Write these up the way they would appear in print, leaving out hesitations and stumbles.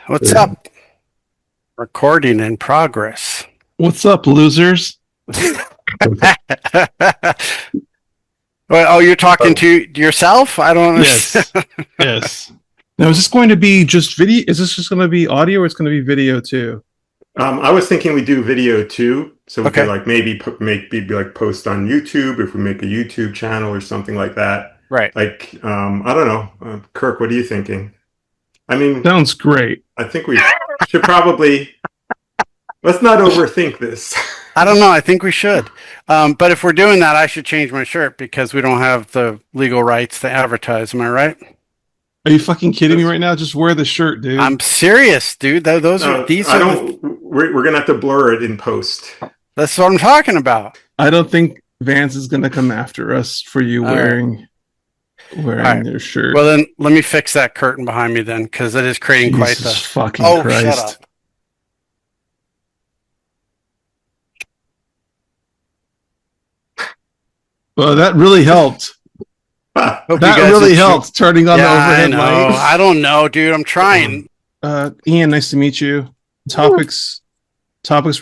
What's up? Recording in progress. What's up, losers? Well, you're talking to yourself? I don't Yes. Yes. Now, is this going to be just video? Is this just going to be audio or it's going to be video too? I was thinking we do video too, so we could like maybe post on YouTube if we make a YouTube channel or something like that. Right. Like, I don't know. Kirk, what are you thinking? I mean, sounds great. I think we should probably, let's not overthink this. I don't know. I think we should. But if we're doing that, I should change my shirt because we don't have the legal rights to advertise. Am I right? Are you fucking kidding me right now? Just wear the shirt, dude. I'm serious, dude. We're gonna have to blur it in post. That's what I'm talking about. I don't think Vance is gonna come after us for you wearing their shirt. Well, then let me fix that curtain behind me then, because it is creating quite the fucking Christ. Shut up. Well, that really helped. That really helped turning on the overhead light. I don't know, dude. I'm trying. Ian, nice to meet you. Topics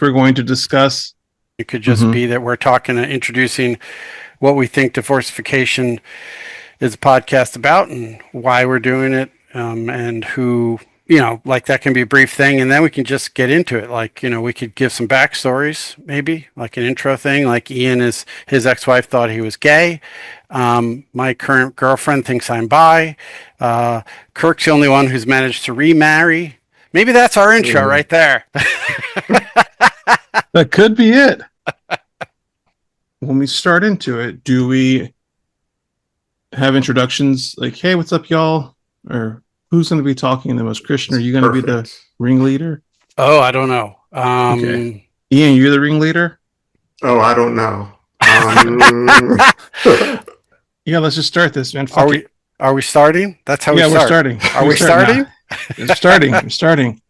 we're going to discuss. It could just be that we're talking and introducing what we think Divorcification is a podcast about and why we're doing it, and who, like that can be a brief thing, and then we can just get into it. Like, we could give some backstories, maybe like an intro thing. Like his ex-wife thought he was gay. My current girlfriend thinks I'm bi. Kirk's the only one who's managed to remarry. Maybe that's our intro right there. That could be it. When we start into it, do we have introductions like, hey, what's up, y'all? Or who's going to be talking the most? Christian, are you going to be the ringleader? Oh, I don't know. Okay. Ian, you're the ringleader? Oh, I don't know. Yeah, let's just start this, man. Are we starting? That's how we start. Yeah, we're starting. Are we starting? We're starting.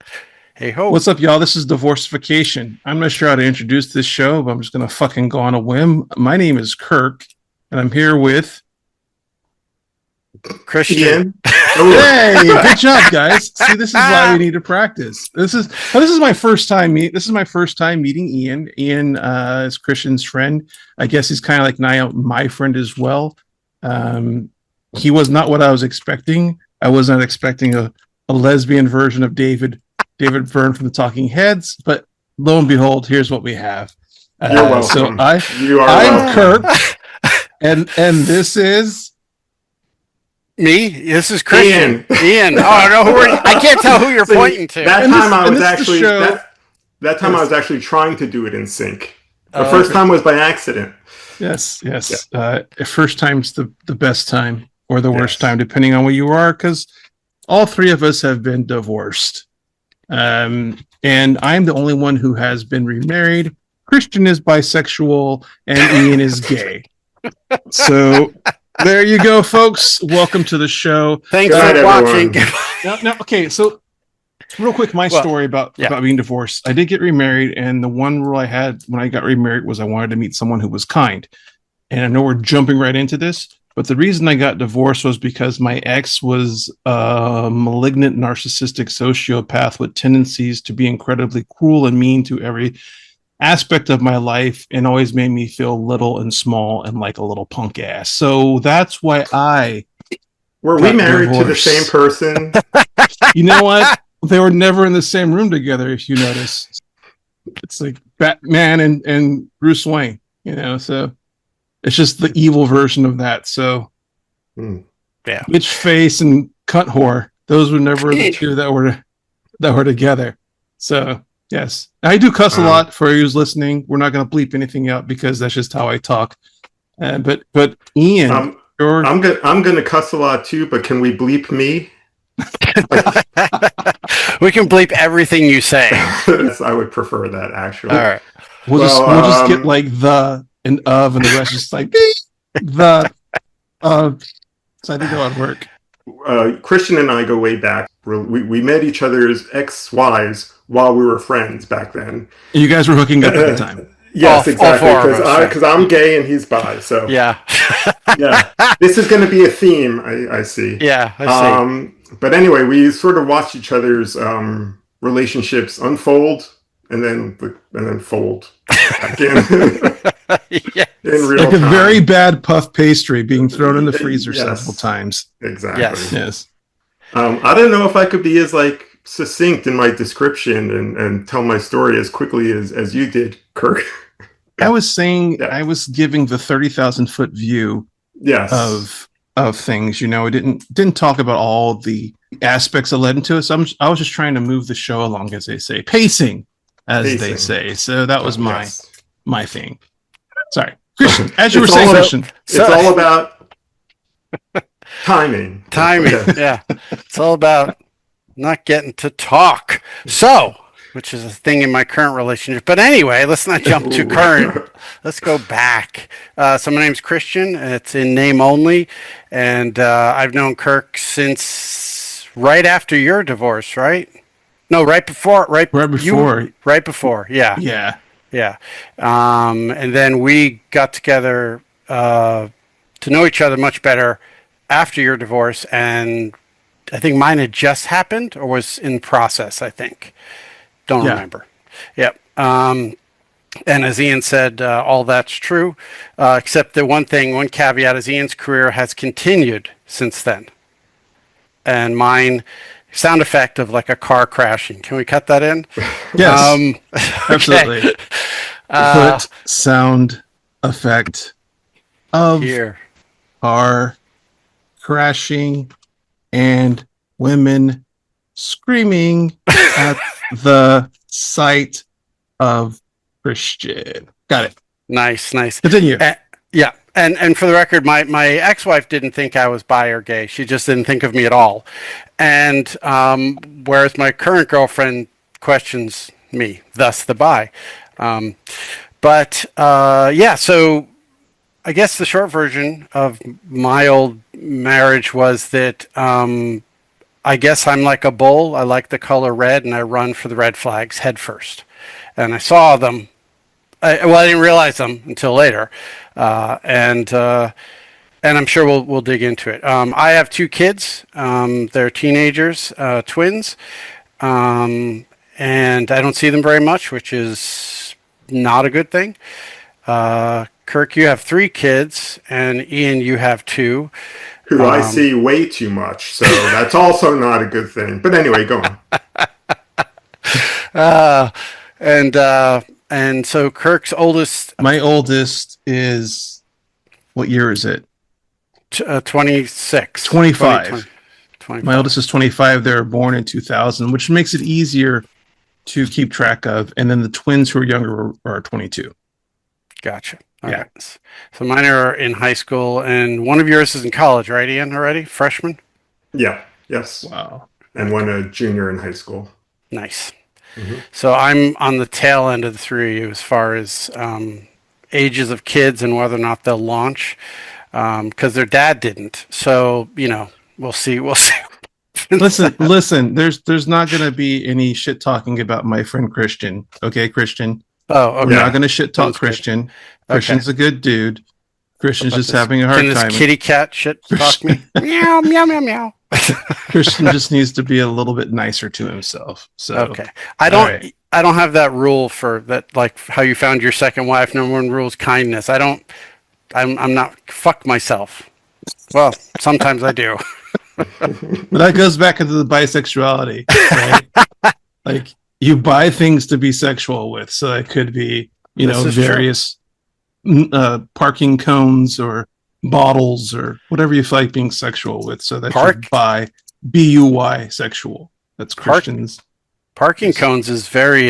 Hey ho. What's up, y'all? This is Divorcification. I'm not sure how to introduce this show, but I'm just going to fucking go on a whim. My name is Kirk, and I'm here with Christian. Hey, good job, guys. See, this is why we need to practice. This is my first time meeting Ian. Ian is Christian's friend. I guess he's kind of like my friend as well. He was not what I was expecting. I was not expecting a lesbian version of David Byrne from the Talking Heads, but lo and behold, here's what we have. You're welcome. So I'm Kirk, and this is me. This is Christian. Ian. Oh, I don't know who I can't tell who you're pointing to. That time I was actually trying to do it in sync. The first time was by accident. Yes. First time's the best time, or the worst time, depending on where you are, because all three of us have been divorced. And I'm the only one who has been remarried. Christian is bisexual, and Ian is gay. So there you go, folks. Welcome to the show. Thanks for watching. Now, okay, so real quick, my story about being divorced. I did get remarried, and the one rule I had when I got remarried was I wanted to meet someone who was kind. And I know we're jumping right into this, but the reason I got divorced was because my ex was a malignant, narcissistic sociopath with tendencies to be incredibly cruel and mean to every aspect of my life, and always made me feel little and small and like a little punk ass. So that's why were we married to the same person? You know what? They were never in the same room together, if you notice. It's like Batman and Bruce Wayne, so it's just the evil version of that. So bitch face and cunt whore, those were never the two that were together. So yes, I do cuss a lot. For you who's listening, we're not going to bleep anything out because that's just how I talk. But Ian, I'm going to cuss a lot too. But can we bleep me? We can bleep everything you say. Yes, I would prefer that, actually. All right. We'll just get like the and of, and the rest just like the. So I think that would work. Christian and I go way back. We met each other's ex-wives while we were friends back then. You guys were hooking up at the time. Yes, exactly. All four of us, Because I'm gay and he's bi. So yeah. yeah, this is going to be a theme. I see. Yeah, I see. But anyway, we sort of watched each other's relationships unfold and then fold back in Yeah. in real Like a time. very bad puff pastry being thrown in the freezer Yes. several times. Exactly. Yes. I don't know if I could be as like succinct in my description and tell my story as quickly as you did, Kirk. I was saying Yeah. I was giving the 30,000-foot view Yes. of things. I didn't talk about all the aspects that led into it. So I was just trying to move the show along, as they say, pacing, they say. So that was my thing. Sorry, Christian. As you were saying, Christian, it's all about timing. Yeah. It's all about not getting to talk. So, which is a thing in my current relationship. But anyway, let's not jump to current. Let's go back. So my name's Christian. It's in name only. And I've known Kirk since right after your divorce, right? No, right before. Right before. Yeah. Yeah. Yeah. And then we got together to know each other much better after your divorce. And I think mine had just happened or was in process, I think. Don't remember. Yep. And as Ian said, all that's true, except that one caveat is Ian's career has continued since then. And mine, sound effect of like a car crashing. Can we cut that in? Yes. Absolutely. Put sound effect of here. Car crashing and women screaming at the sight of Christian. Got it. Nice. Continue. Yeah. And for the record, my ex-wife didn't think I was bi or gay. She just didn't think of me at all. And whereas my current girlfriend questions me, thus the bi. So I guess the short version of my old marriage was that I guess I'm like a bull. I like the color red, and I run for the red flags head first. And I saw them. I didn't realize them until later, and I'm sure we'll dig into it. I have two kids. They're teenagers, twins, and I don't see them very much, which is not a good thing. Kirk, you have three kids, and Ian, you have two. Who I see way too much, so that's also not a good thing. But anyway, go on. And so Kirk's oldest... My oldest is... What year is it? 26. 25. 25. My oldest is 25. They were born in 2000, which makes it easier to keep track of. And then the twins who are younger are 22. Gotcha. All right. So mine are in high school, and one of yours is in college, right, Ian, already? Freshman? Yeah. Yes. Wow. And one a junior in high school. Nice. Mm-hmm. So I'm on the tail end of the three of you as far as ages of kids and whether or not they'll launch, because their dad didn't. So, we'll see. Listen. There's not going to be any shit talking about my friend Christian. Okay, Christian. Oh, okay. We're not going to shit talk Christian. Christian's a good dude. Christian's just having a hard time. Can this kitty cat shit talk me? Meow, meow, meow, meow. Christian just needs to be a little bit nicer to himself. So okay, I don't have that rule for that, like how you found your second wife. Number one rule is kindness. I'm not fuck myself. Well, sometimes I do. But that goes back into the bisexuality, right? Like you buy things to be sexual with, so it could be various parking cones or bottles or whatever you feel like being sexual with, so that you buy BUY sexual. That's Christians. Parking cones is very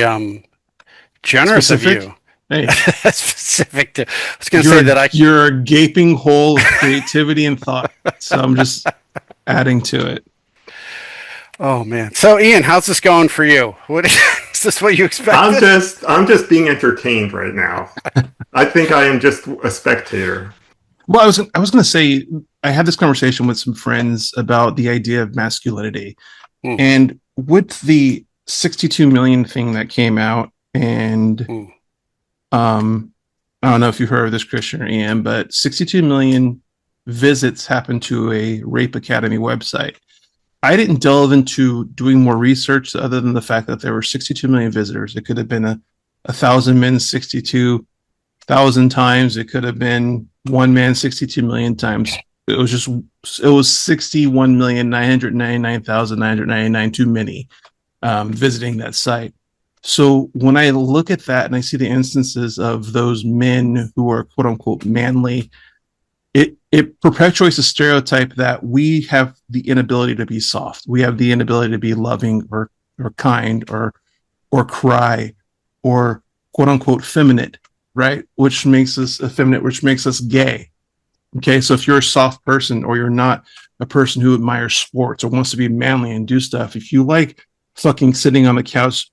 generous specific? Of you. Hey. Specific to. I was going to say that you're a gaping hole of creativity and thought. So I'm just adding to it. Oh man! So Ian, how's this going for you? What is this? What you expected? I'm just being entertained right now. I think I am just a spectator. Well, I was going to say I had this conversation with some friends about the idea of masculinity, and with the 62 million thing that came out, and I don't know if you heard of this, Christian or Ian, but 62 million visits happened to a Rape Academy website. I didn't delve into doing more research other than the fact that there were 62 million visitors. It could have been a thousand men 62,000 times. It could have been one man 62 million times. It was 61,999,999 too many visiting that site. So when I look at that and I see the instances of those men who are quote unquote manly, it perpetuates a stereotype that we have the inability to be soft. We have the inability to be loving or kind or cry or quote unquote feminine, right? Which makes us effeminate, which makes us gay. Okay, so if you're a soft person or you're not a person who admires sports or wants to be manly and do stuff, if you like fucking sitting on the couch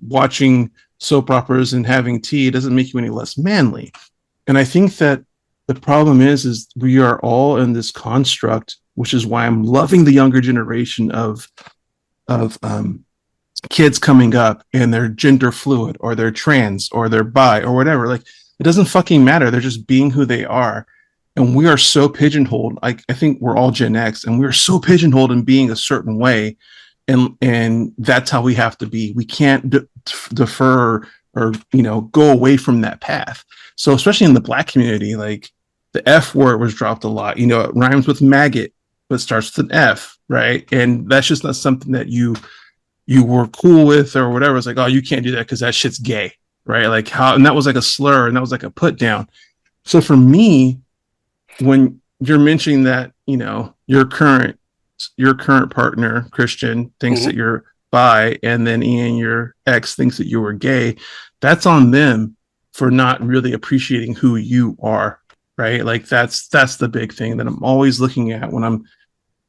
watching soap operas and having tea, it doesn't make you any less manly. And I think that the problem is we are all in this construct, which is why I'm loving the younger generation of kids coming up and they're gender fluid or they're trans or they're bi or whatever. Like, it doesn't fucking matter. They're just being who they are. And we are so pigeonholed. I think we're all Gen X and we're so pigeonholed in being a certain way. And that's how we have to be. We can't defer or, go away from that path. So especially in the Black community, like the F word was dropped a lot. It rhymes with maggot, but starts with an F, right? And that's just not something that you were cool with or whatever. It's like, oh, you can't do that because that shit's gay, right? Like and that was like a slur and that was like a put down. So for me, when you're mentioning that, your current partner, Christian, thinks that you're bi, and then Ian, your ex, thinks that you were gay, that's on them for not really appreciating who you are, right? Like that's the big thing that I'm always looking at when I'm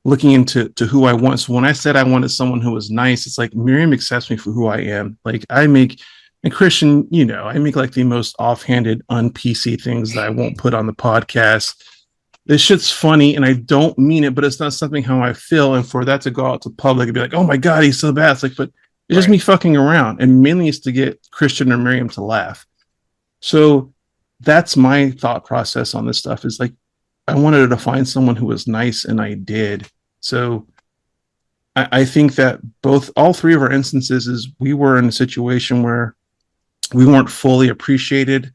looking into who I want. So when I said I wanted someone who was nice, it's like Miriam accepts me for who I am. Like and Christian, I make like the most offhanded, un-PC things that I won't put on the podcast. This shit's funny and I don't mean it, but it's not something how I feel. And for that to go out to public and be like, oh my God, he's so bad. It's like, but it's just me fucking around. And mainly it's to get Christian or Miriam to laugh. So that's my thought process on this stuff, is like, I wanted to find someone who was nice and I did. So I think that all three of our instances is we were in a situation where we weren't fully appreciated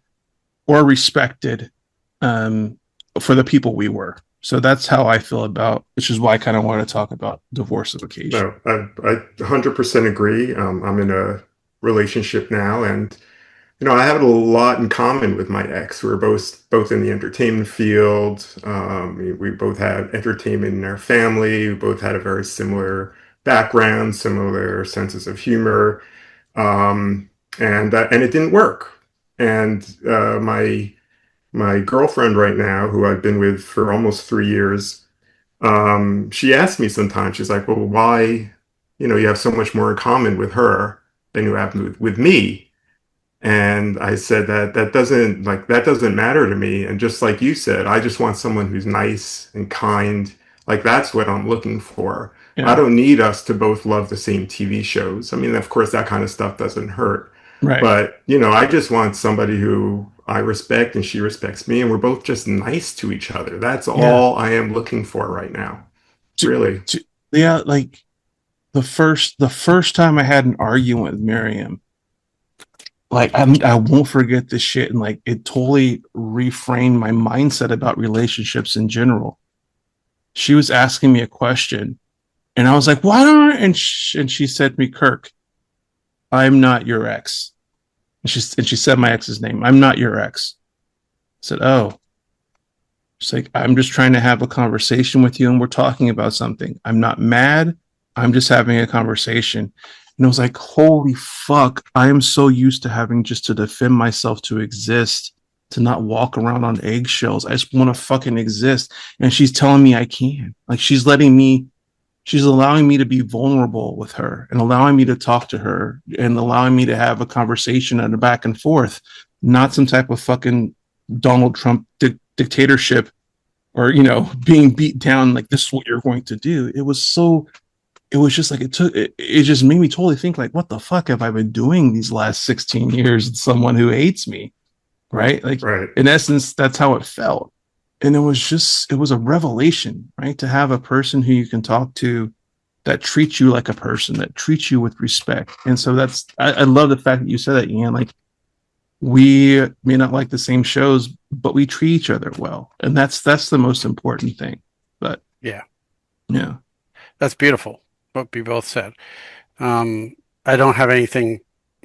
or respected, for the people we were. So that's how I feel about, which is why I kind of want to talk about divorcification. No, I 100% agree. I'm in a relationship now, and I have a lot in common with my ex. We're both in the entertainment field. We both have entertainment in our family. We both had a very similar background, similar senses of humor, and it didn't work. And my girlfriend right now, who I've been with for almost 3 years, she asks me sometimes, she's like, well, why, you have so much more in common with her than you have with me. And I said that doesn't matter to me. And just like you said, I just want someone who's nice and kind. Like, that's what I'm looking for. Yeah. I don't need us to both love the same TV shows. I mean, of course, that kind of stuff doesn't hurt. Right. But, I just want somebody who I respect and she respects me, and we're both just nice to each other. That's all I am looking for right now. Really. Yeah. Like the first time I had an argument with Miriam, like I won't forget this shit. And like, it totally reframed my mindset about relationships in general. She was asking me a question and I was like, why don't I? And she said to me, Kirk, I'm not your ex. And she said my ex's name. I'm not your ex. I said, oh. She's like, I'm just trying to have a conversation with you and we're talking about something. I'm not mad. I'm just having a conversation. And I was like, holy fuck, I am so used to having just to defend myself to exist, to not walk around on eggshells. I just want to fucking exist. And she's telling me I can. Like, she's allowing me to be vulnerable with her and allowing me to talk to her and allowing me to have a conversation and a back and forth, not some type of fucking Donald Trump dictatorship or, being beat down like, this is what you're going to do. It was just like, it just made me totally think like, what the fuck have I been doing these last 16 years with someone who hates me? right? Like Right. in essence, that's how it felt. And it was a revelation, right? To have a person who you can talk to that treats you like a person, that treats you with respect. And so I love the fact that you said that, Ian. Like, we may not like the same shows, but we treat each other well. And that's the most important thing. But Yeah. yeah. That's beautiful, what we both said. I don't have anything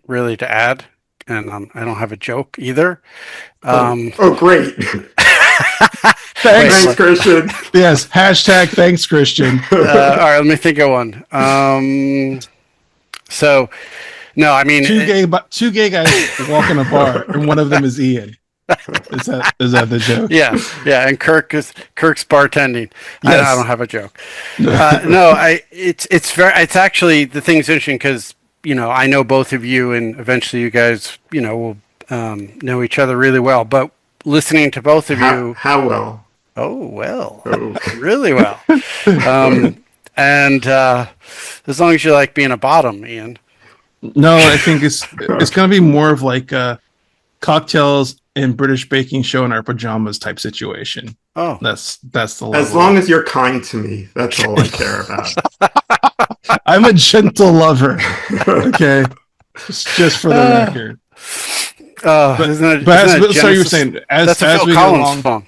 really to add, and I don't have a joke either. Great. Thanks. Thanks, Christian. Yes. Hashtag thanks, Christian. All right, let me think of one. So, no, I mean, two gay guys walk in a bar, and one of them is Ian. Is that the joke? Yeah, yeah. And Kirk's bartending. Yes. I don't have a joke. It's actually, the thing's interesting because, I know both of you, and eventually you guys, will know each other really well. But listening to both of you, how well? Oh, well, really well. And as long as you like being a bottom, Ian. No, I think it's going to be more of like cocktails and British baking show in our pajamas type situation. Oh, that's the level. As long as you're kind to me, that's all I care about. I'm a gentle lover. Okay, just for the record. So you were saying as we get along, song.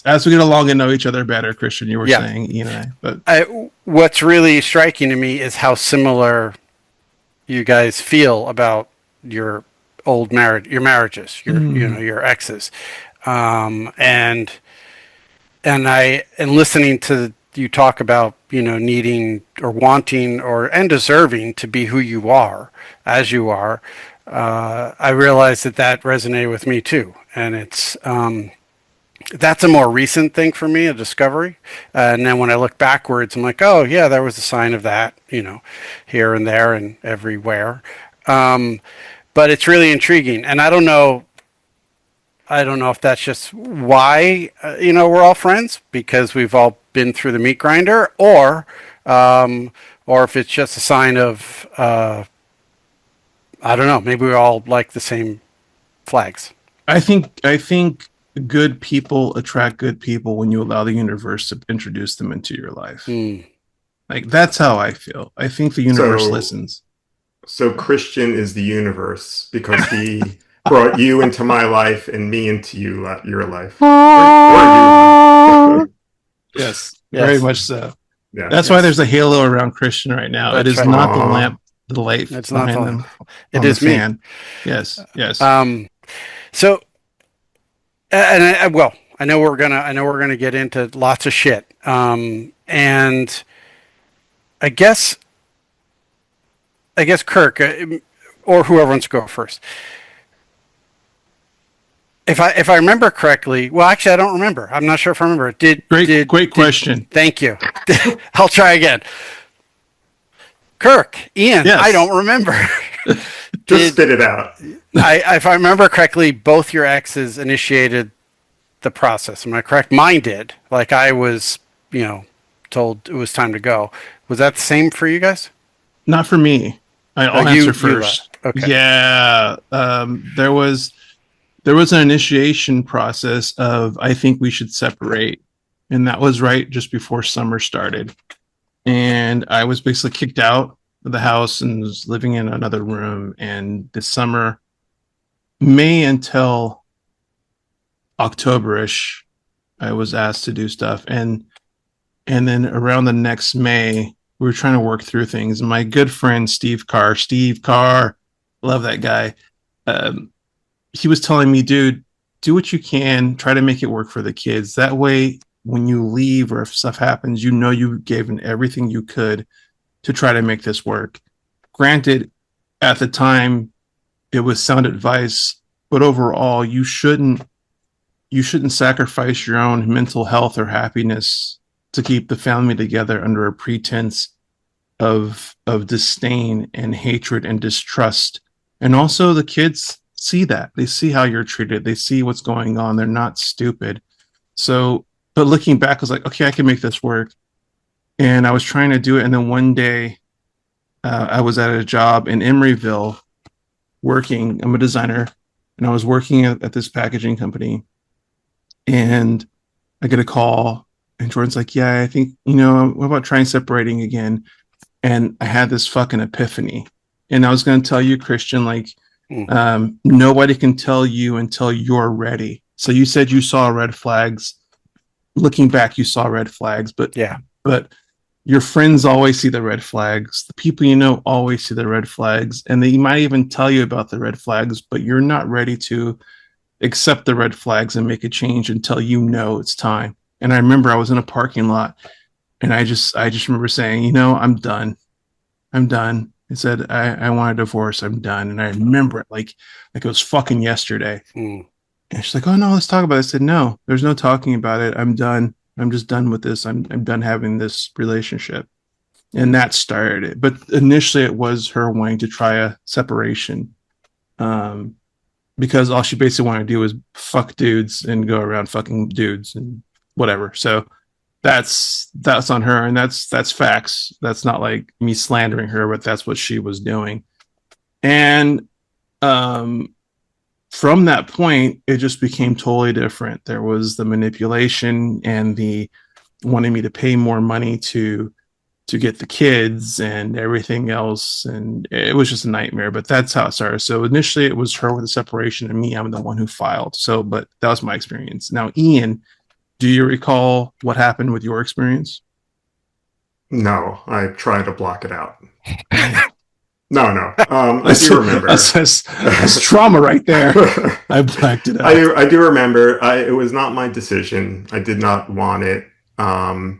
As we get along and know each other better, Christian, you were saying, Ian and I. But what's really striking to me is how similar you guys feel about your old marriages, your exes, and listening to you talk about needing or wanting and deserving to be who you are as you are. I realized that resonated with me too, and it's that's a more recent thing for me, a discovery. And then when I look backwards, I'm like, oh yeah, there was a sign of that, here and there and everywhere. But it's really intriguing, and I don't know if that's just why we're all friends, because we've all been through the meat grinder, or if it's just a sign of I don't know, maybe we all like the same flags. I think good people attract good people when you allow the universe to introduce them into your life. Like, that's how I feel. I think the universe listens. So Christian is the universe because he brought you into my life and me into your life. Or you. Yes, very much so. Yeah. That's why there's a halo around Christian right now. That's it is right. not the lamp, the light it's not behind them. It is me. Fan. Yes. So, and I know we're gonna get into lots of shit. And I guess Kirk, or whoever wants to go first. If I remember correctly, well, actually, I don't remember. I'm not sure if I remember. Great question. Thank you. I'll try again. Kirk, Ian, yes. I don't remember. Just spit it out. If I remember correctly, both your exes initiated the process. Am I correct? Mine did. Like, I was, told it was time to go. Was that the same for you guys? Not for me. I'll answer first. Okay. Yeah. There was an initiation process of, I think we should separate. And that was right just before summer started. And I was basically kicked out of the house and was living in another room. And this summer, May until October-ish, I was asked to do stuff. And then around the next May, we were trying to work through things. And my good friend, Steve Carr, love that guy. He was telling me, dude, do what you can, try to make it work for the kids. That way, when you leave or if stuff happens, you gave in everything you could to try to make this work. Granted, at the time, it was sound advice, but overall, you shouldn't sacrifice your own mental health or happiness to keep the family together under a pretense of disdain and hatred and distrust. And also, the kids see that. They see how you're treated. They see what's going on. They're not stupid. So, but looking back, I was like, okay, I can make this work. And I was trying to do it. And then one day I was at a job in Emeryville working. I'm a designer. and I was working at this packaging company, and I get a call, and Jordan's like, "Yeah, I think what about trying separating again?" And I had this fucking epiphany, and I was going to tell you, Christian, like, nobody can tell you until you're ready. So you said you saw red flags. Looking back, you saw red flags, but your friends always see the red flags. The people you know always see the red flags, and they might even tell you about the red flags, but you're not ready to accept the red flags and make a change until you know it's time. And I remember I was in a parking lot, and I just remember saying, I'm done. I'm done. I said, I want a divorce. I'm done. And I remember it like it was fucking yesterday. And she's like, "Oh no, let's talk about it." I said, "No, there's no talking about it. I'm done. I'm just done with this. I'm done having this relationship." And that started it. But initially it was her wanting to try a separation. Because all she basically wanted to do was fuck dudes and go around fucking dudes and whatever. So that's on her, and that's facts. That's not like me slandering her, but that's what she was doing. And from that point, it just became totally different. There was the manipulation and the wanting me to pay more money to get the kids and everything else, and it was just a nightmare. But that's how it started. So initially it was her with the separation, and me, I'm the one who filed. So, but that was my experience. Now, Ian, do you recall what happened with your experience? No, I try to block it out. No. I do remember. That's trauma right there. I blacked it out. I do remember. It was not my decision. I did not want it. For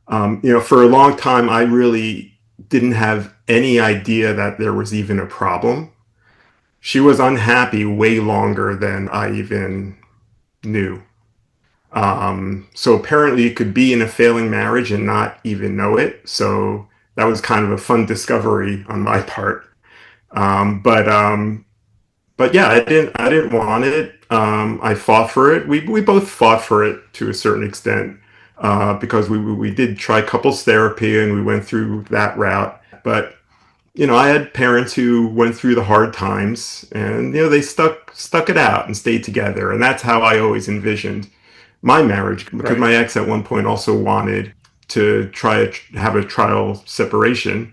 a long time, I really didn't have any idea that there was even a problem. She was unhappy way longer than I even knew. So apparently you could be in a failing marriage and not even know it. So that was kind of a fun discovery on my part. But yeah, I didn't want it. I fought for it. We both fought for it to a certain extent, because we did try couples therapy and we went through that route. But I had parents who went through the hard times, and they stuck it out and stayed together, and that's how I always envisioned my marriage, because my ex at one point also wanted to have a trial separation,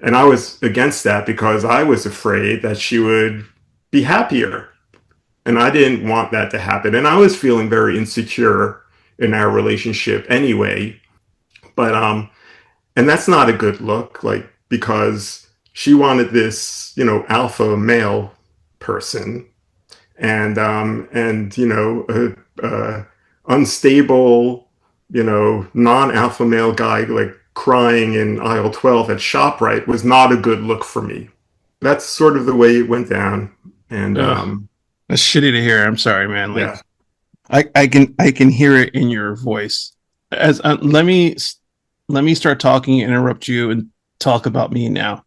and I was against that because I was afraid that she would be happier, and I didn't want that to happen, and I was feeling very insecure in our relationship anyway. But and that's not a good look, like, because she wanted this alpha male person, and unstable, non-alpha male guy like crying in aisle 12 at ShopRite was not a good look for me. That's sort of the way it went down. And that's shitty to hear. I'm sorry, man. Like, yeah. I can hear it in your voice. As let me start talking, interrupt you, and talk about me now.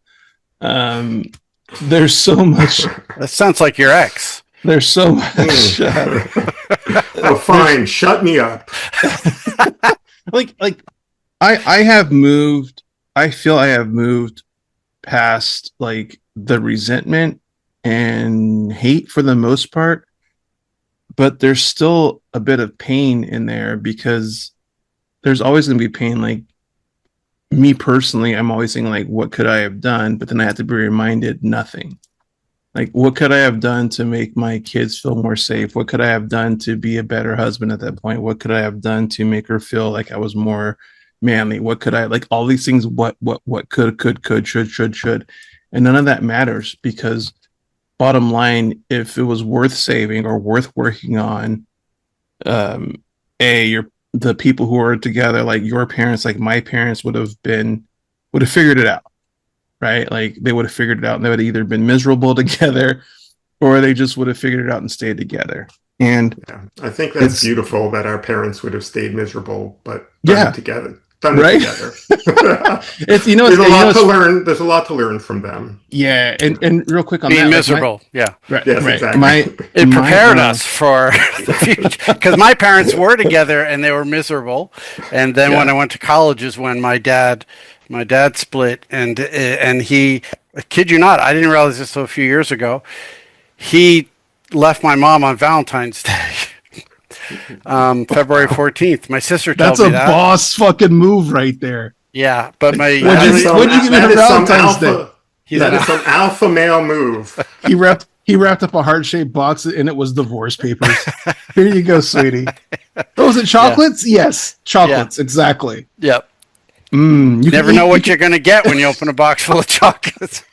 There's so much. That sounds like your ex. There's so much. Oh, fine. Shut me up. like I have moved. I feel I have moved past like the resentment and hate for the most part, but there's still a bit of pain in there, because there's always going to be pain. Like, me personally, I'm always saying, like, what could I have done? But then I have to be reminded nothing. Like, what could I have done to make my kids feel more safe? What could I have done to be a better husband at that point? What could I have done to make her feel like I was more manly? What could I, like, all these things, what could, should. And none of that matters, because bottom line, if it was worth saving or worth working on, the people who are together, like your parents, like my parents, would have figured it out, right? Like, they would have figured it out, and they would have either been miserable together, or they just would have figured it out and stayed together. And yeah, I think that's beautiful that our parents would have stayed miserable, but together. Right? Together. There's a lot to learn from them. Yeah, and real quick on being that, miserable. Right. Yes, Right. exactly. It prepared us for the future, because my parents were together and they were miserable. And then when I went to college is when my dad split, and he, I kid you not, I didn't realize this until a few years ago. He left my mom on Valentine's Day. February 14th. My sister told That's me a that. boss fucking move right there. Yeah, but What'd you give me for Valentine's Day? That is some alpha male move. He wrapped up a heart-shaped box and it was divorce papers. Here you go, sweetie. Oh, was it chocolates? Yeah. Yes, chocolates. Yeah. Exactly. Yep. You never know what you're going to get when you open a box full of chocolates.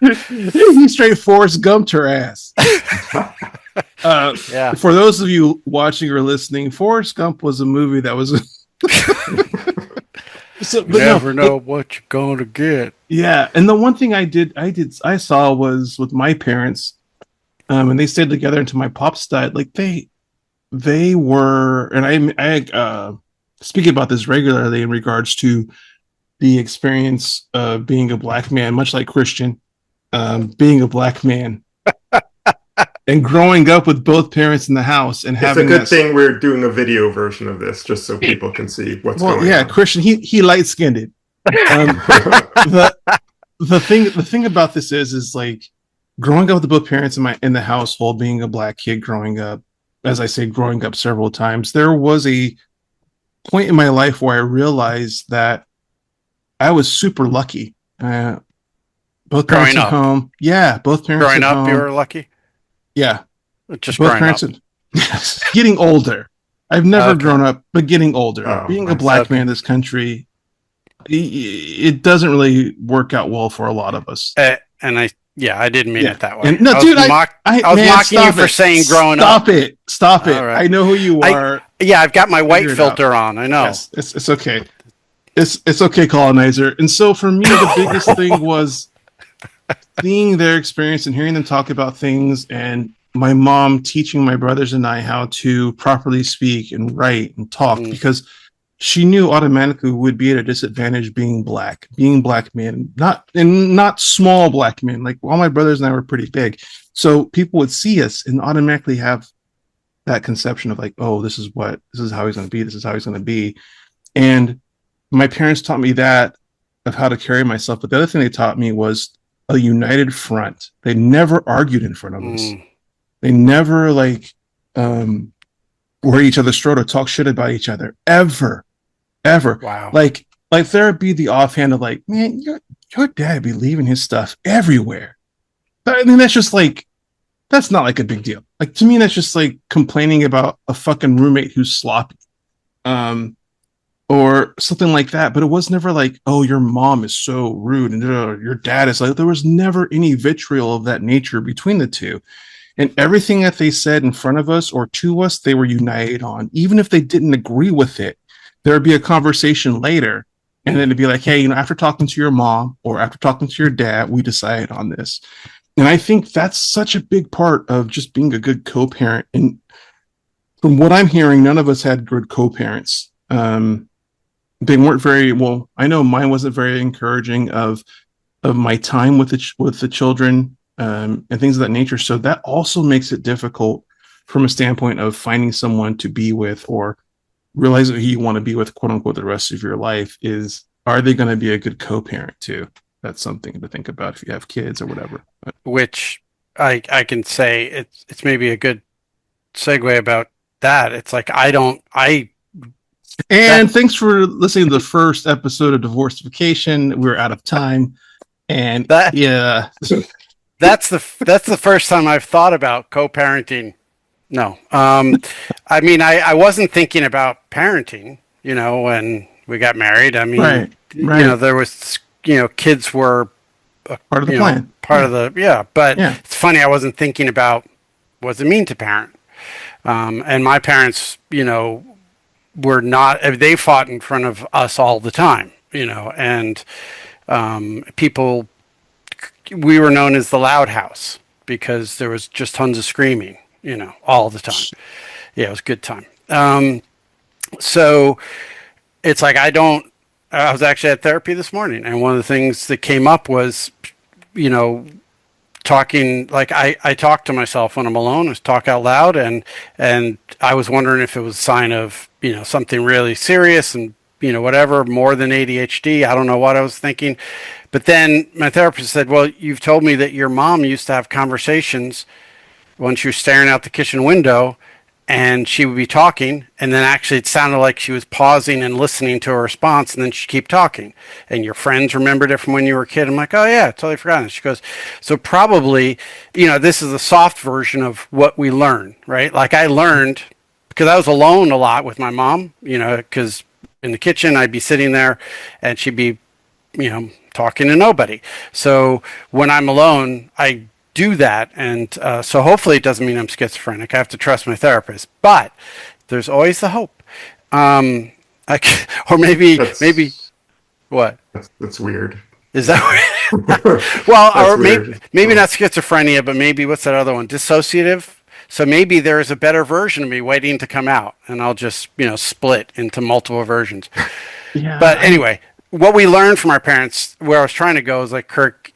He straight Forrest Gumped her ass. Yeah. For those of you watching or listening, Forrest Gump was a movie that was. Never know what you're going to get. Yeah, and the one thing I saw was with my parents, and they stayed together until my pops died. Like they were, and I speak about this regularly in regards to the experience of being a black man, much like Christian, being a black man. And growing up with both parents in the house and having it's a good thing we're doing a video version of this just so people can see what's going on. Yeah, Christian, he light skinned. The thing about this is like growing up with both parents in the household, being a black kid growing up, as I say, growing up several times, there was a point in my life where I realized that I was super lucky. Both parents at home. Yeah, both parents growing at up, home. you were lucky. Yeah, just both parents. Getting older. I've never grown up, but getting older. Being a black man in this country, it doesn't really work out well for a lot of us. And I didn't mean it that way. And, no, I was mocking you for saying growing up. Stop it. Right. I know who you are. I've got my white filter on. I know. Yes, it's okay. It's okay, colonizer. And so for me, the biggest thing was seeing their experience and hearing them talk about things, and my mom teaching my brothers and I how to properly speak and write and talk, because she knew automatically we would be at a disadvantage being black men, not small black men. Like all my brothers and I were pretty big. So people would see us and automatically have that conception of like, oh, this is how he's going to be. This is how he's going to be. And my parents taught me that of how to carry myself. But the other thing they taught me was a united front. They never argued in front of us. They never were each other's throat or talk shit about each other ever. Wow. Like there'd be the offhand of like, man, your dad be leaving his stuff everywhere. I mean, that's not like a big deal. Like to me, that's just like complaining about a fucking roommate who's sloppy. Or something like that, but it was never like, oh, your mom is so rude and your dad is like, there was never any vitriol of that nature between the two. And everything that they said in front of us or to us, they were united on. Even if they didn't agree with it, there would be a conversation later. And then it'd be like, hey, after talking to your mom or after talking to your dad, we decided on this. And I think that's such a big part of just being a good co-parent. And from what I'm hearing, none of us had good co-parents. They weren't very well. I know mine wasn't very encouraging of my time with the children and things of that nature. So that also makes it difficult from a standpoint of finding someone to be with or realizing who you want to be with, quote unquote, the rest of your life. Are they going to be a good co-parent too? That's something to think about if you have kids or whatever. Which I can say it's maybe a good segue about that. It's like thanks for listening to the first episode of Divorcification. We're out of time, and that's the first time I've thought about co-parenting. No, I mean I wasn't thinking about parenting. When we got married. I mean, right. There was kids were part of the plan, But it's funny. I wasn't thinking about what does it mean to parent. And my parents, were not, they fought in front of us all the time, and people, we were known as the loud house because there was just tons of screaming, all the time. Yeah, it was a good time. So it's like, I was actually at therapy this morning, and one of the things that came up was, talking, like I talk to myself when I'm alone, I talk out loud, and I was wondering if it was a sign of, something really serious and whatever, more than ADHD. I don't know what I was thinking. But then my therapist said, well, you've told me that your mom used to have conversations when she was staring out the kitchen window and she would be talking, and then actually it sounded like she was pausing and listening to a response, and then she'd keep talking. And your friends remembered it from when you were a kid. I'm like, oh yeah, totally forgotten. She goes, so probably, this is a soft version of what we learn, right? Like I learned, because I was alone a lot with my mom, because in the kitchen I'd be sitting there and she'd be, talking to nobody. So when I'm alone, I do that, and so hopefully it doesn't mean I'm schizophrenic. I have to trust my therapist, but there's always the hope. Or maybe what? That's weird. Is that weird? Well, or weird. maybe not schizophrenia, but maybe what's that other one? Dissociative. So maybe there is a better version of me waiting to come out, and I'll just split into multiple versions. Yeah. But anyway, what we learned from our parents, where I was trying to go, is like, Kirk,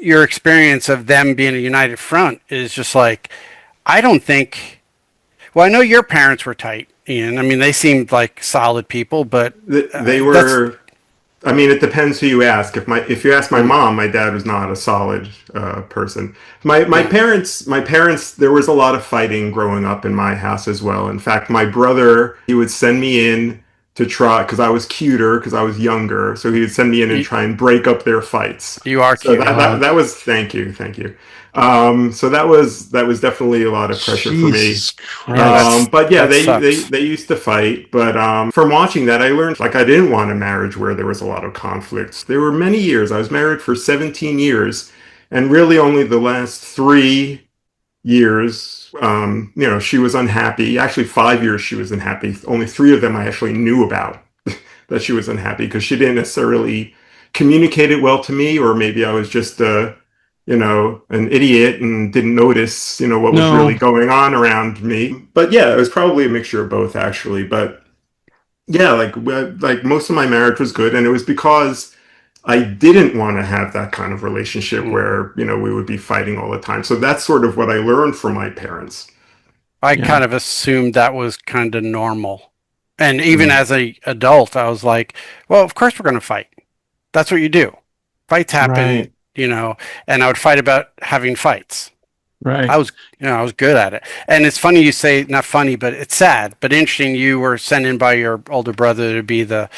your experience of them being a united front is just like, I don't think, well, I know your parents were tight, Ian. I mean, they seemed like solid people, but they were, I mean, it depends who you ask. If you ask my mom, my dad was not a solid person. My parents, there was a lot of fighting growing up in my house as well. In fact, my brother, he would send me in to try, because I was cuter, because I was younger. So he would send me in and try and break up their fights. You are so cute. That was, thank you. So that was definitely a lot of pressure Jesus for me. But yeah, they used to fight. But from watching that, I learned, like, I didn't want a marriage where there was a lot of conflicts. There were many years. I was married for 17 years, and really only the last 3 years, she was unhappy. Actually, 5 years she was unhappy. Only 3 of them I actually knew about that she was unhappy, because she didn't necessarily communicate it well to me, or maybe I was just an idiot and didn't notice, what was really going on around me. But yeah, it was probably a mixture of both, actually. But yeah, like most of my marriage was good, and it was because I didn't want to have that kind of relationship where, we would be fighting all the time. So that's sort of what I learned from my parents. I kind of assumed that was kind of normal. And even as an adult, I was like, well, of course we're going to fight. That's what you do. Fights happen, and I would fight about having fights. Right. I was good at it. And it's funny you say, not funny, but it's sad, but interesting. You were sent in by your older brother to be the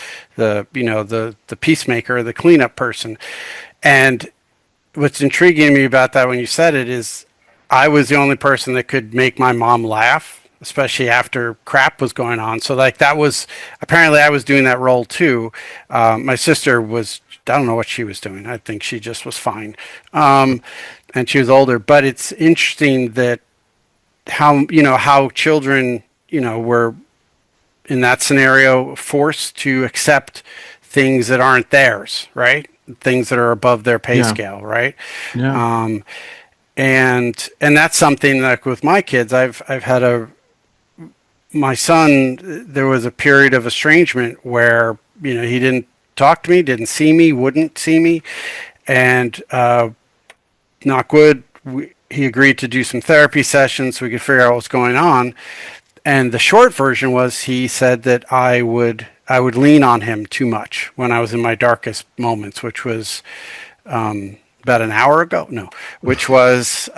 peacemaker, the cleanup person. And what's intriguing to me about that when you said it is I was the only person that could make my mom laugh, especially after crap was going on. So like that was, apparently I was doing that role too. My sister was, I don't know what she was doing. I think she just was fine. And she was older, but it's interesting that how children, were in that scenario forced to accept things that aren't theirs, right? Things that are above their pay scale, right? Yeah. And that's something like with my kids, I've had my son, there was a period of estrangement where, he didn't talk to me, didn't see me, wouldn't see me. And, knock wood, he agreed to do some therapy sessions so we could figure out what's going on. And the short version was he said that I would lean on him too much when I was in my darkest moments, which was about an hour ago. No, which was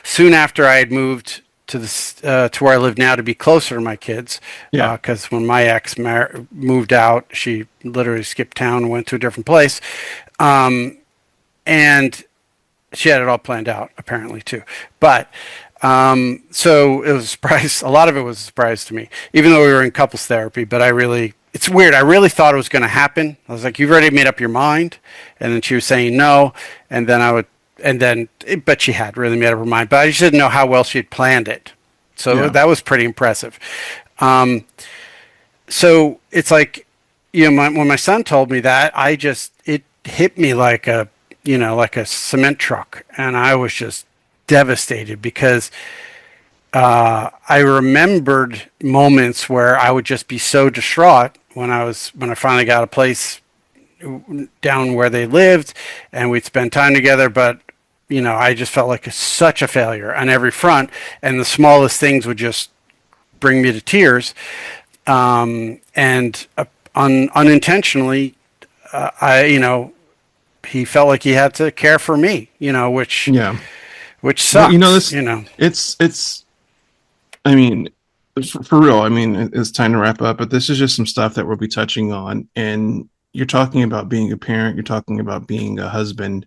soon after I had moved to where I live now to be closer to my kids. Yeah. Because when my ex moved out, she literally skipped town and went to a different place. And she had it all planned out, apparently, too. But so it was a surprise. A lot of it was a surprise to me, even though we were in couples therapy. But it's weird. I really thought it was going to happen. I was like, you've already made up your mind. And then she was saying no. But she had really made up her mind. But I just didn't know how well she had planned it. So that was pretty impressive. So it's like, when my son told me that, it hit me like a cement truck, and I was just devastated because I remembered moments where I would just be so distraught when I finally got a place down where they lived and we'd spend time together, but I just felt like such a failure on every front, and the smallest things would just bring me to tears. and unintentionally, he felt like he had to care for me, which sucks. Well, it's. I mean, for real. I mean, it's time to wrap up, but this is just some stuff that we'll be touching on. And you're talking about being a parent. You're talking about being a husband,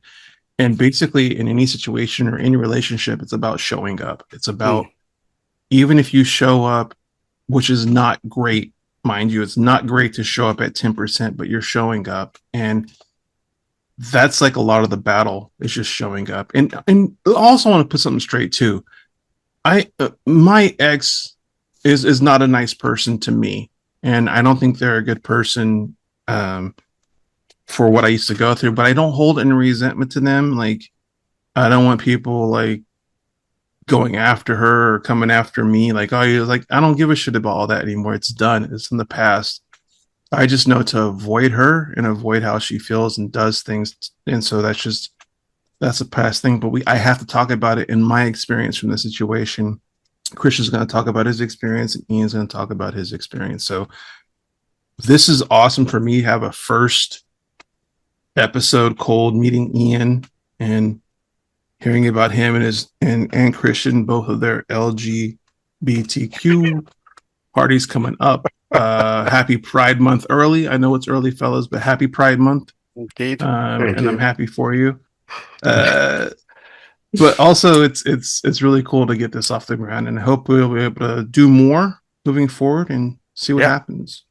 and basically, in any situation or any relationship, it's about showing up. It's about even if you show up, which is not great, mind you, it's not great to show up at 10%, but you're showing up, and that's like a lot of the battle is just showing up. And also want to put something straight too. My ex is not a nice person to me, and I don't think they're a good person for what I used to go through. But I don't hold any resentment to them. Like, I don't want people like going after her or coming after me. Like, oh, you're like, I don't give a shit about all that anymore. It's done. It's in the past. I just know to avoid her and avoid how she feels and does things. And so that's a past thing. But I have to talk about it in my experience from the situation. Christian's going to talk about his experience, and Ian's going to talk about his experience. So this is awesome for me to have a first episode cold meeting Ian and hearing about him and Christian, both of their LGBTQ parties coming up. Happy Pride Month early. I know it's early, fellas, but happy Pride Month. Indeed. And I'm happy for you. But also it's really cool to get this off the ground, and I hope we'll be able to do more moving forward and see what happens.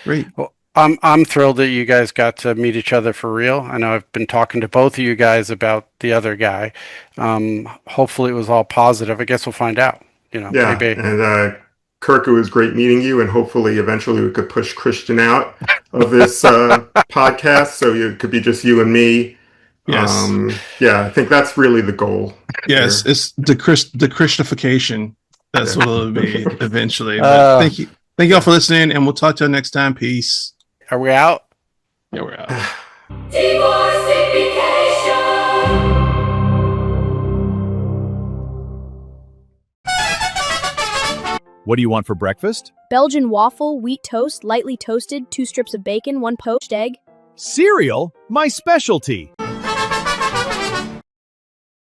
Great. Well, I'm thrilled that you guys got to meet each other for real. I know I've been talking to both of you guys about the other guy. Hopefully it was all positive. I guess we'll find out. Maybe. And Kirk, it was great meeting you, and hopefully eventually we could push Christian out of this podcast so it could be just you and me. Yes. I think that's really the goal. Yes, here. It's the Christification. That's what it'll be eventually. But thank you all for listening, and we'll talk to you next time. Peace. Are we out? Yeah, we're out. Divorcification. What do you want for breakfast? Belgian waffle, wheat toast, lightly toasted, 2 strips of bacon, 1 poached egg. Cereal? My specialty.